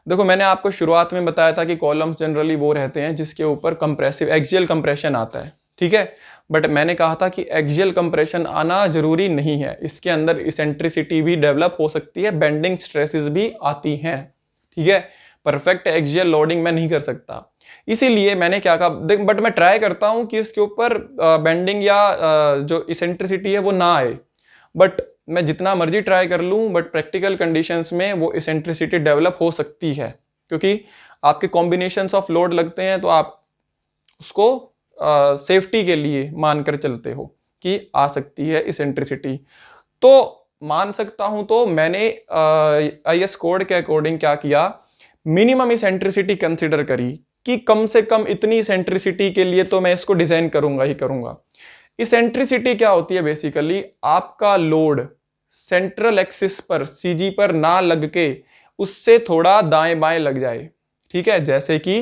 देखो, मैंने आपको शुरुआत में बताया था कि कॉलम्स जनरली वो रहते हैं जिसके ऊपर कंप्रेसिव एक्सियल कंप्रेशन आता है। ठीक है, बट मैंने कहा था कि एक्सियल कंप्रेशन आना जरूरी नहीं है, इसके अंदर इसेंट्रिसिटी भी डेवलप हो सकती है, बेंडिंग स्ट्रेसेस भी आती हैं। ठीक है, परफेक्ट एक्सियल लोडिंग मैं नहीं कर सकता, इसीलिए मैंने क्या कहा, बट मैं ट्राई करता हूं कि इसके ऊपर बेंडिंग या जो इसेंट्रिसिटी है वो ना आए, बट मैं जितना मर्जी ट्राई कर लूं, बट प्रैक्टिकल कंडीशंस में वो इसेंट्रिसिटी डेवलप हो सकती है, क्योंकि आपके कॉम्बिनेशंस ऑफ लोड लगते हैं तो आप उसको सेफ्टी के लिए मानकर चलते हो कि आ सकती है इसेंट्रिसिटी। तो मान सकता हूं, तो मैंने IS कोड के अकॉर्डिंग क्या किया, मिनिमम इसेंट्रिसिटी कंसिडर करी कि कम से कम इतनी इसेंट्रिसिटी के लिए तो मैं इसको डिजाइन करूंगा ही करूंगा। इसेंट्रिसिटी क्या होती है, बेसिकली आपका लोड सेंट्रल एक्सिस पर सीजी पर ना लग के उससे थोड़ा दाएं बाएं लग जाए, ठीक है। जैसे कि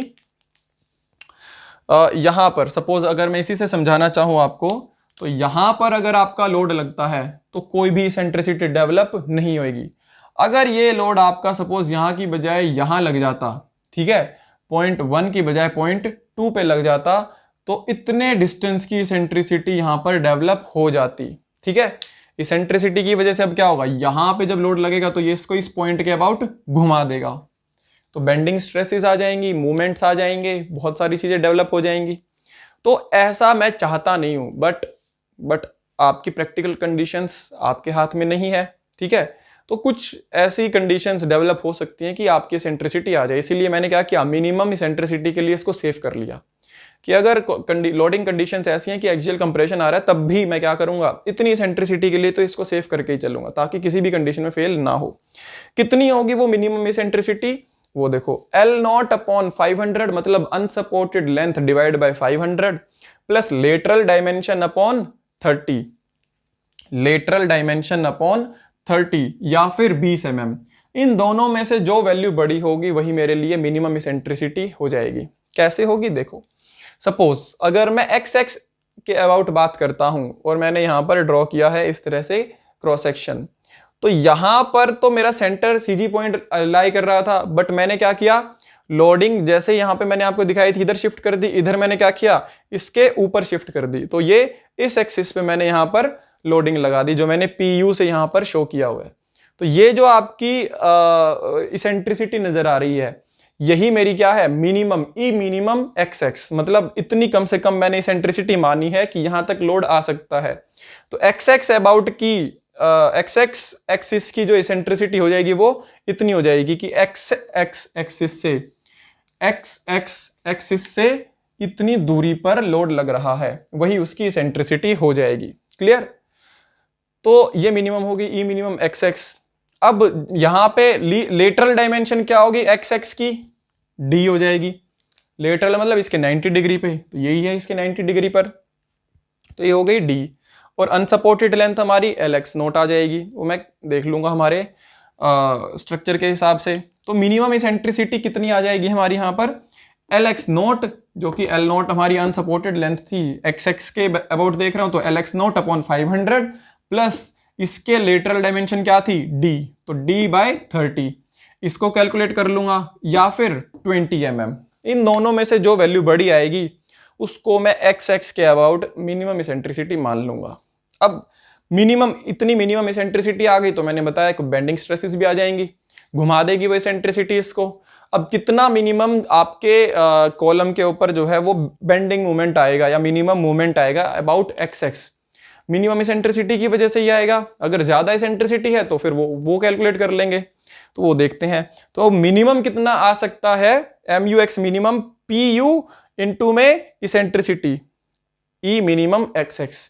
यहां पर सपोज अगर मैं इसी से समझाना चाहूं आपको, तो यहां पर अगर आपका लोड लगता है तो कोई भी इसेंट्रिसिटी डेवलप नहीं होगी। अगर ये लोड आपका सपोज यहां की बजाय यहां लग जाता, ठीक है, 0.1 की बजाय 0.2 पे लग जाता, तो इतने डिस्टेंस की इसेंट्रिसिटी यहां पर डेवलप हो जाती, ठीक है। इसेंट्रिसिटी की वजह से अब क्या होगा, यहां पे जब लोड लगेगा तो ये इसको इस पॉइंट के अबाउट घुमा देगा, तो बेंडिंग स्ट्रेसेस आ जाएंगी, मूवमेंट्स आ जाएंगे, बहुत सारी चीजें डेवलप हो जाएंगी। तो ऐसा मैं चाहता नहीं हूं, बट आपकी प्रैक्टिकल कंडीशंस आपके हाथ में नहीं है, ठीक है। तो कुछ ऐसी कंडीशंस डेवलप हो सकती हैं कि आपकी इसेंट्रिसिटी आ जाए। इसीलिए मैंने क्या किया, मिनिमम इसेंट्रिसिटी के लिए इसको सेव कर लिया कि अगर लोडिंग कंडीशंस ऐसी हैं कि एक्सियल कंप्रेशन आ रहा है, तब भी मैं क्या करूंगा, इतनी इसेंट्रिसिटी के लिए तो इसको सेव करके ही चलूंगा, ताकि किसी भी कंडीशन में फेल ना हो। कितनी होगी वो मिनिमम इसेंट्रिसिटी, वो देखो L0 अपॉन 500, मतलब unsupported length divide by 500 plus lateral dimension upon 30, lateral dimension upon 30 या फिर 20 mm। इन दोनों में से जो वैल्यू बड़ी होगी वही मेरे लिए मिनिमम इसेंट्रिसिटी हो जाएगी। कैसे होगी देखो, सपोज अगर मैं XX के अबाउट बात करता हूं और मैंने यहां पर ड्रॉ किया है इस तरह से क्रॉस सेक्शन, तो यहां पर तो मेरा सेंटर सीजी पॉइंट लाई कर रहा था, बट मैंने क्या किया, लोडिंग जैसे यहां पे मैंने आपको दिखाई थी इधर शिफ्ट कर दी, इधर मैंने क्या किया, इसके ऊपर शिफ्ट कर दी, तो ये इस एक्सिस पे मैंने यहां पर लोडिंग लगा दी, जो मैंने PU से यहां पर शो किया हुआ है। तो ये जो आपकी इसेंट्रिसिटी नजर आ रही है, यही मेरी क्या है, मिनिमम, ई मिनिमम XX, मतलब इतनी कम से कम मैंने इसेंट्रिसिटी मानी है कि यहां तक लोड आ सकता है। तो XX अबाउट की XX एक्सिस की जो इसेंट्रिसिटी हो जाएगी वो इतनी हो जाएगी कि X एक्सिस से इतनी दूरी पर लोड लग रहा है, वही उसकी इसेंट्रिसिटी हो जाएगी। क्लियर? तो ये मिनिमम होगी ई मिनिमम XX। अब यहां पे लेटरल डायमेंशन क्या होगी XX की, D हो जाएगी। लेटरल मतलब इसके 90 डिग्री पे, तो यही है इसके 90 डिग्री पर, तो ये हो गई D। और अनसपोर्टेड लेंथ हमारी LX0 आ जाएगी, वो मैं देख लूंगा हमारे स्ट्रक्चर के हिसाब से। तो मिनिमम इसेंट्रिसिटी कितनी आ जाएगी हमारी यहाँ पर, LX0, जो कि L0 हमारी अनसपोर्टेड लेंथ थी, XX के अबाउट देख रहा हूं, तो LX0 अपॉन 500 प्लस इसके लेटरल डायमेंशन क्या थी, D, तो D/30, इसको कैलकुलेट कर लूंगा, या फिर 20 mm। इन दोनों में से जो वैल्यू बड़ी आएगी उसको मैं XX के अबाउट मिनिमम इसेंट्रिसिटी मान लूंगा। अब इतनी मिनिमम इसेंट्रिसिटी आ गई तो मैंने बताया कि बेंडिंग स्ट्रेसेस भी आ जाएंगी, घुमा देगी वो इसेंट्रिसिटी इसको। अब कितना मिनिमम आपके कॉलम के ऊपर जो है वो बेंडिंग मूवमेंट आएगा या मिनिमम मूवमेंट आएगा अबाउट XX, मिनिमम इसेंट्रिसिटी की वजह से ही आएगा। अगर ज्यादा इसेंट्रिसिटी है तो फिर वो कैलकुलेट कर लेंगे, तो वो देखते हैं। तो मिनिमम कितना आ सकता है, MUX मिनिमम PU इनटू में eccentricity E minimum XX,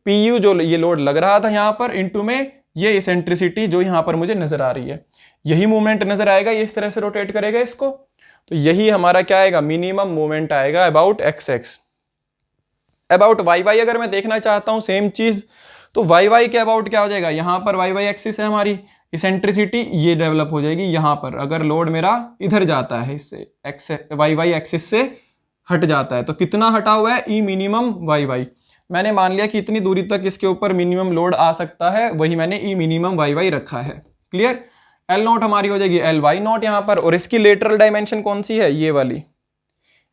PU जो ये लोड लग रहा था यहां पर, इनटू में ये इसेंट्रिसिटी जो यहां पर मुझे नजर आ रही है, यही मूवमेंट नजर आएगा, ये इस तरह से रोटेट करेगा इसको, तो यही हमारा क्या आएगा, मिनिमम मूवमेंट आएगा अबाउट XX। अबाउट YY अगर मैं देखना चाहता हूं सेम चीज, तो YY के अबाउट क्या हो जाएगा, यहां पर YY एक्सिस है हमारी, इसेंट्रिसिटी ये डेवलप हो जाएगी यहां पर। अगर लोड मेरा इधर जाता है, इससे YY एक्सिस से हट जाता है, तो कितना हटा हुआ है, E मिनिमम YY। मैंने मान लिया कि इतनी दूरी तक इसके ऊपर मिनिमम लोड आ सकता है, वही मैंने E मिनिमम YY रखा है। क्लियर? L0 हमारी हो जाएगी LY0 यहां पर, और इसकी लेटरल डायमेंशन कौन सी है, ये वाली,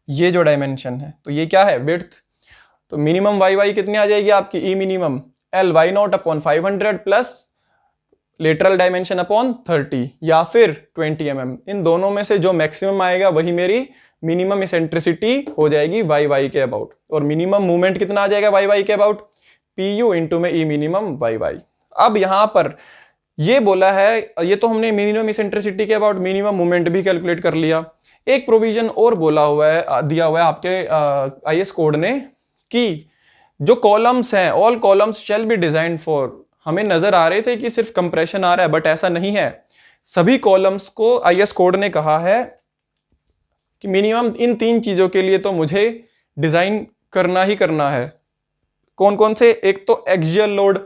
ये जो डायमेंशन है, तो ये क्या है, विड्थ। तो मिनिमम YY कितनी आ जाएगी आपकी, E minimum LY0 upon 500 plus lateral dimension upon 30 या फिर 20 mm। इन दोनों में से जो मैक्सिमम आएगा वही मेरी मिनिमम इसेंट्रिसिटी हो जाएगी YY के अबाउट। और मिनिमम मूवमेंट कितना आ जाएगा YY के अबाउट, PU इनटू में E मिनिमम YY। अब यहां पर ये बोला है, ये तो हमने मिनिमम इसेंट्रिसिटी के अबाउट मिनिमम मूवमेंट भी कैलकुलेट कर लिया। एक प्रोविजन और बोला हुआ है, दिया हुआ है आपके IS कोड ने, कि जो कॉलम्स हैं, all columns shall be designed for, हमें नजर आ रहे थे कि सिर्फ कंप्रेशन आ रहा है, बट ऐसा नहीं है। सभी कॉलम्स को IS कोड ने कहा है कि मिनिमम इन 3 चीजों के लिए तो मुझे डिजाइन करना ही करना है। कौन कौन से, एक तो एक्सियल लोड,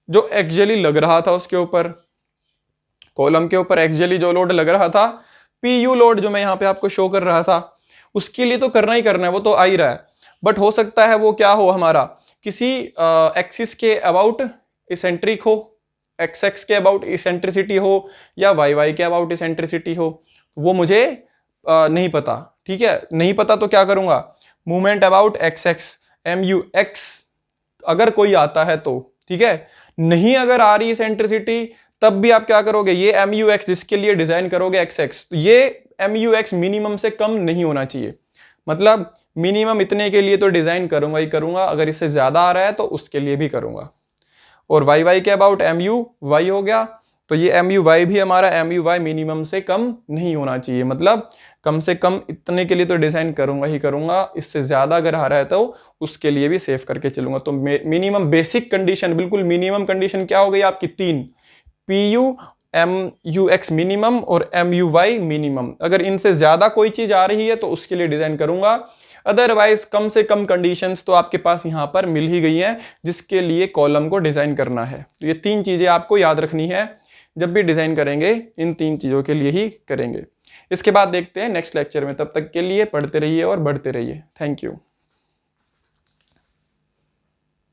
जो एक्चुअली लग रहा था उसके ऊपर, कॉलम के ऊपर एक्चुअली जो लोड लग रहा था, पीयू लोड जो मैं यहाँ पे आपको शो कर रहा था, उसके लिए तो करना ही करना है, वो तो आ ही रहा है। बट हो सकता है वो क्या हो, हमारा किसी एक्सिस के अबाउट इसेंट्रिक हो, एक्स एक्स के अबाउट इसेंट्रिसिटी हो, या वाई वाई के अबाउट इसेंट्रिसिटी हो, वो मुझे नहीं पता। ठीक है, नहीं पता तो क्या करूंगा, movement about X X M U X अगर कोई आता है तो, ठीक है। नहीं अगर आ रही इसेंट्रिसिटी, तब भी आप क्या करोगे, ये एम यू एक्स जिसके लिए डिजाइन करोगे एक्स एक्स, तो ये एम यू एक्स मिनिमम से कम नहीं होना चाहिए। मतलब मिनिमम इतने के लिए तो डिजाइन करूंगा ही करूंगा, अगर इससे ज्यादा आ रहा है तो उसके लिए भी करूंगा। और वाई वाई के अबाउट एम यू वाई हो गया, तो ये एम यू वाई भी हमारा एम यू वाई मिनिमम से कम नहीं होना चाहिए। मतलब कम से कम इतने के लिए तो डिजाइन करूंगा ही करूंगा, इससे ज्यादा अगर आ रहा है तो उसके लिए भी सेव करके चलूंगा। तो मिनिमम बेसिक कंडीशन, बिल्कुल मिनिमम कंडीशन क्या हो गई आपकी, 3, P U M U X minimum और एम यू वाई मिनिमम। अगर इनसे ज्यादा कोई चीज आ रही है तो उसके लिए डिजाइन करूंगा, अदरवाइज कम से कम कंडीशंस तो आपके पास यहां पर मिल ही गई हैं जिसके लिए कॉलम को डिजाइन करना है। ये 3 चीजें आपको याद रखनी है, जब भी डिजाइन करेंगे इन 3 चीजों के लिए ही करेंगे। इसके बाद देखते हैं नेक्स्ट लेक्चर में, तब तक के लिए पढ़ते रहिए और बढ़ते रहिए। Thank you.